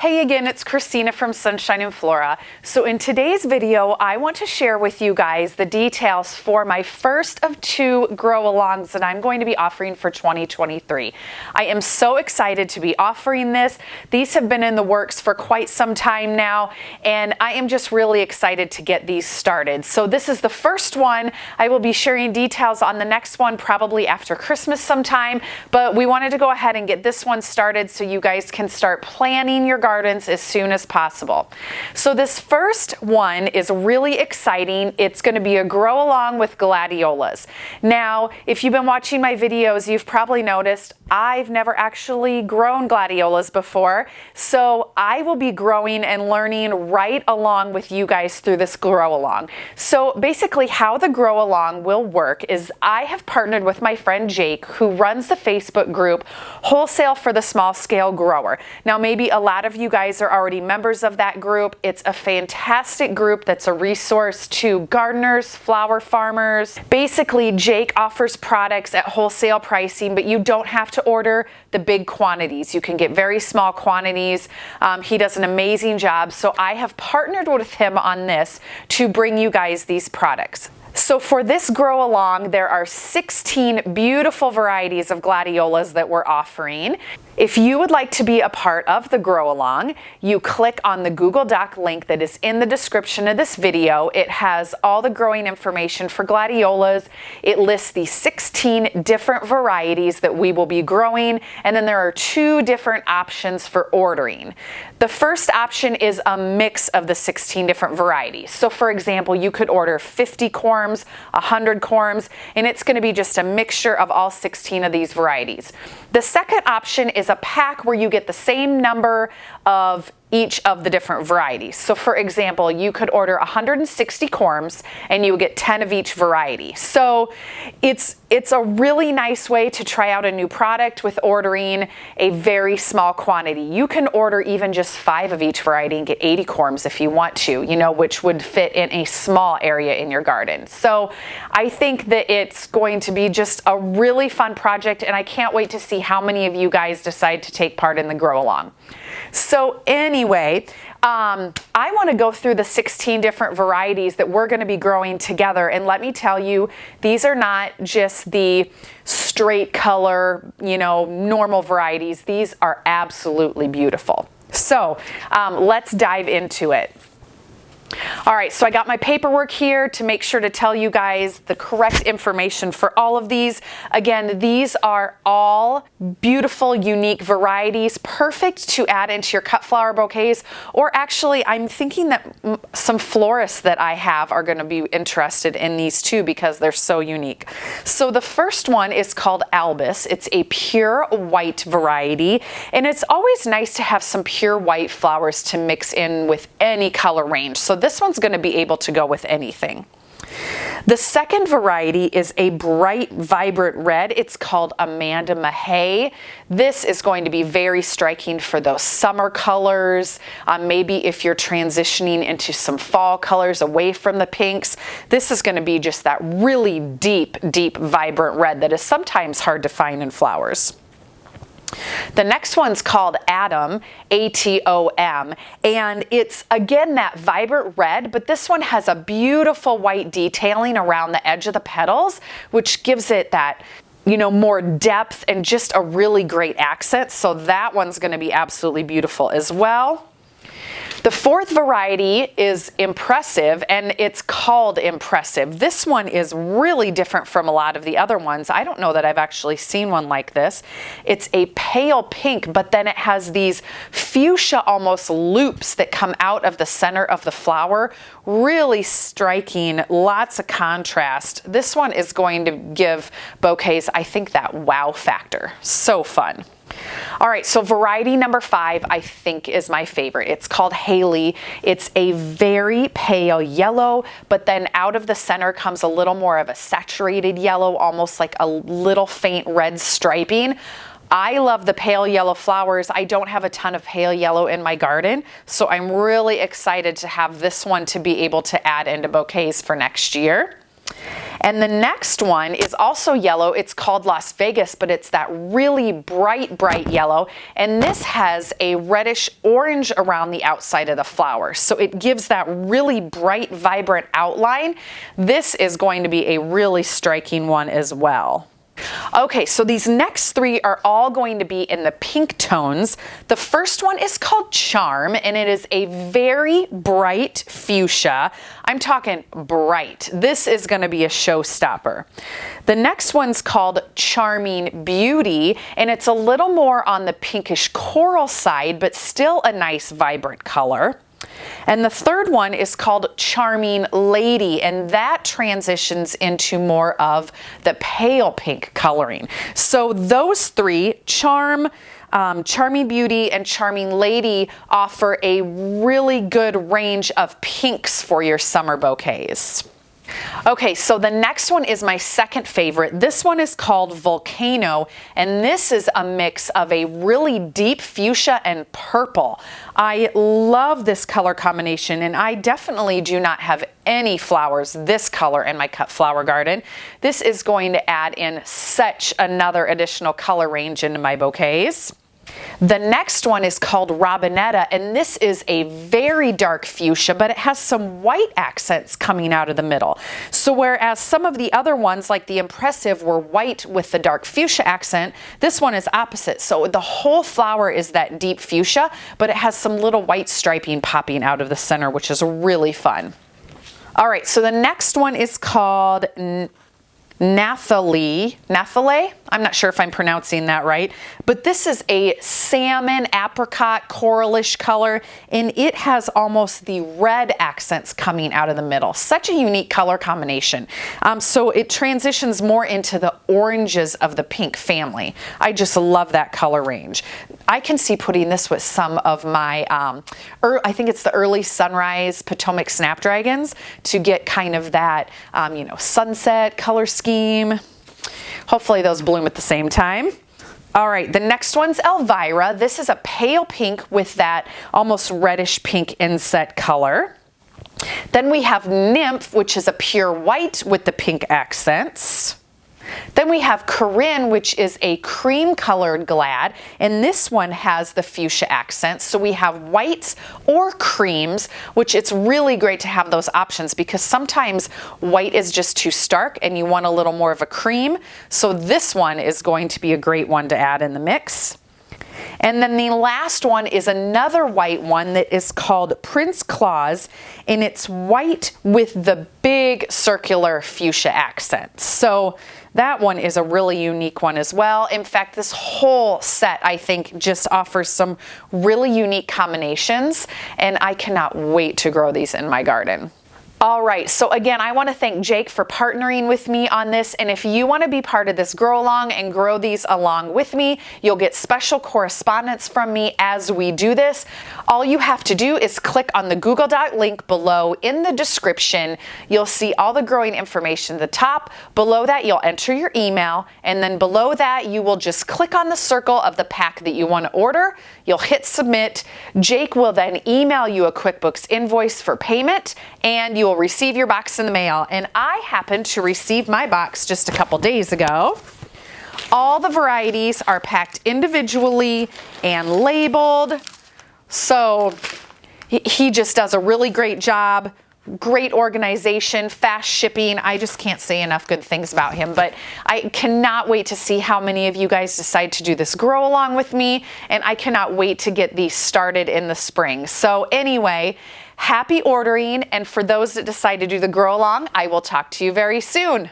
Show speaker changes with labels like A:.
A: Hey again, it's Christina from Sunshine and Flora. So in today's video, I want to share with you guys the details for my first of 2 grow-alongs that I'm going to be offering for 2023. I am so excited to be offering this. These have been in the works for quite some time now, and I am just really excited to get these started. So this is the first one. I will be sharing details on the next one probably after Christmas sometime, but we wanted to go ahead and get this one started so you guys can start planning your gardens as soon as possible. So this first one is really exciting. It's going to be a grow along with Gladiolus. Now, if you've been watching my videos, you've probably noticed I've never actually grown Gladiolus before. So I will be growing and learning right along with you guys through this grow along. So basically how the grow along will work is I have partnered with my friend Jake, who runs the Facebook group Wholesale for the Small Scale Grower. Now maybe a lot of you guys are already members of that group. It's a fantastic group that's a resource to gardeners, flower farmers. Basically, Jake offers products at wholesale pricing, but you don't have to order the big quantities. You can get very small quantities. He does an amazing job. So I have partnered with him on this to bring you guys these products. So for this grow along, there are 16 beautiful varieties of Gladiolus that we're offering. If you would like to be a part of the grow along, you click on the Google Doc link that is in the description of this video. It has all the growing information for Gladiolus. It lists the 16 different varieties that we will be growing, and then there are 2 different options for ordering. The first option is a mix of the 16 different varieties. So for example, you could order 50 corms, 100 corms, and it's going to be just a mixture of all 16 of these varieties. The second option is a pack where you get the same number of each of the different varieties. So for example, you could order 160 corms and you would get 10 of each variety. So it's a really nice way to try out a new product with ordering a very small quantity. You can order even just 5 of each variety and get 80 corms if you want to, which would fit in a small area in your garden. So I think that it's going to be just a really fun project, and I can't wait to see how many of you guys decide to take part in the grow along. So anyway, I want to go through the 16 different varieties that we're going to be growing together. And let me tell you, these are not just the straight color, normal varieties. These are absolutely beautiful. So let's dive into it. All right, so I got my paperwork here to make sure to tell you guys the correct information for all of these. Again, these are all beautiful, unique varieties, perfect to add into your cut flower bouquets, or actually I'm thinking that some florists that I have are going to be interested in these too because they're so unique. So the first one is called Albus. It's a pure white variety, and it's always nice to have some pure white flowers to mix in with any color range. So this one's going to be able to go with anything. The second variety is a bright, vibrant red. It's called Amanda Mahay. This is going to be very striking for those summer colors. Maybe if you're transitioning into some fall colors away from the pinks, this is going to be just that really deep, deep, vibrant red that is sometimes hard to find in flowers. The next one's called Atom, A-T-O-M, and it's again that vibrant red, but this one has a beautiful white detailing around the edge of the petals, which gives it that more depth and just a really great accent. So that one's going to be absolutely beautiful as well. The fourth variety is Impressive, and it's called Impressive. This one is really different from a lot of the other ones. I don't know that I've actually seen one like this. It's a pale pink, but then it has these fuchsia almost loops that come out of the center of the flower. Really striking, lots of contrast. This one is going to give bouquets, I think, that wow factor. So fun. All right, so variety number 5 I think is my favorite. It's called Haley. It's a very pale yellow, but then out of the center comes a little more of a saturated yellow, almost like a little faint red striping. I love the pale yellow flowers. I don't have a ton of pale yellow in my garden, so I'm really excited to have this one to be able to add into bouquets for next year. And the next one is also yellow. It's called Las Vegas, but it's that really bright, bright yellow. And this has a reddish orange around the outside of the flower. So it gives that really bright, vibrant outline. This is going to be a really striking one as well. Okay, so these next three are all going to be in the pink tones. The first one is called Charm, and it is a very bright fuchsia. I'm talking bright. This is going to be a showstopper. The next one's called Charming Beauty, and it's a little more on the pinkish coral side, but still a nice vibrant color. And the third one is called Charming Lady, and that transitions into more of the pale pink coloring. So those three, Charm, Charming Beauty, and Charming Lady, offer a really good range of pinks for your summer bouquets. Okay, so the next one is my second favorite. This one is called Volcano, and this is a mix of a really deep fuchsia and purple. I love this color combination, and I definitely do not have any flowers this color in my cut flower garden. This is going to add in such another additional color range into my bouquets. The next one is called Robinetta, and this is a very dark fuchsia, but it has some white accents coming out of the middle. So whereas some of the other ones, like the Impressive, were white with the dark fuchsia accent, this one is opposite. So the whole flower is that deep fuchsia, but it has some little white striping popping out of the center, which is really fun. All right, so the next one is called Nathale. I'm not sure if I'm pronouncing that right, but this is a salmon apricot coralish color, and it has almost the red accents coming out of the middle. Such a unique color combination. So it transitions more into the oranges of the pink family. I just love that color range. I can see putting this with some of my, I think it's the early sunrise Potomac snapdragons to get kind of that, sunset color scheme. Hopefully those bloom at the same time. All right, the next one's Elvira. This is a pale pink with that almost reddish pink inset color. Then we have Nymph, which is a pure white with the pink accents. Then we have Corinne, which is a cream colored glad, and this one has the fuchsia accents. So we have whites or creams, which it's really great to have those options because sometimes white is just too stark and you want a little more of a cream. So this one is going to be a great one to add in the mix. And then the last one is another white one that is called Prince Claus, and it's white with the big circular fuchsia accents. So that one is a really unique one as well. In fact, this whole set, I think, just offers some really unique combinations, and I cannot wait to grow these in my garden. All right, so again, I want to thank Jake for partnering with me on this, and if you want to be part of this grow along and grow these along with me, you'll get special correspondence from me as we do this. All you have to do is click on the Google Doc link below in the description. You'll see all the growing information at the top. Below that, you'll enter your email, and then below that, you will just click on the circle of the pack that you want to order. You'll hit submit. Jake will then email you a QuickBooks invoice for payment, and you will receive your box in the mail. And I happened to receive my box just a couple days ago. All the varieties are packed individually and labeled. So he just does a really great job. Great organization, fast shipping. I just can't say enough good things about him, but I cannot wait to see how many of you guys decide to do this grow along with me, and I cannot wait to get these started in the spring. So anyway, happy ordering, and for those that decide to do the grow along, I will talk to you very soon.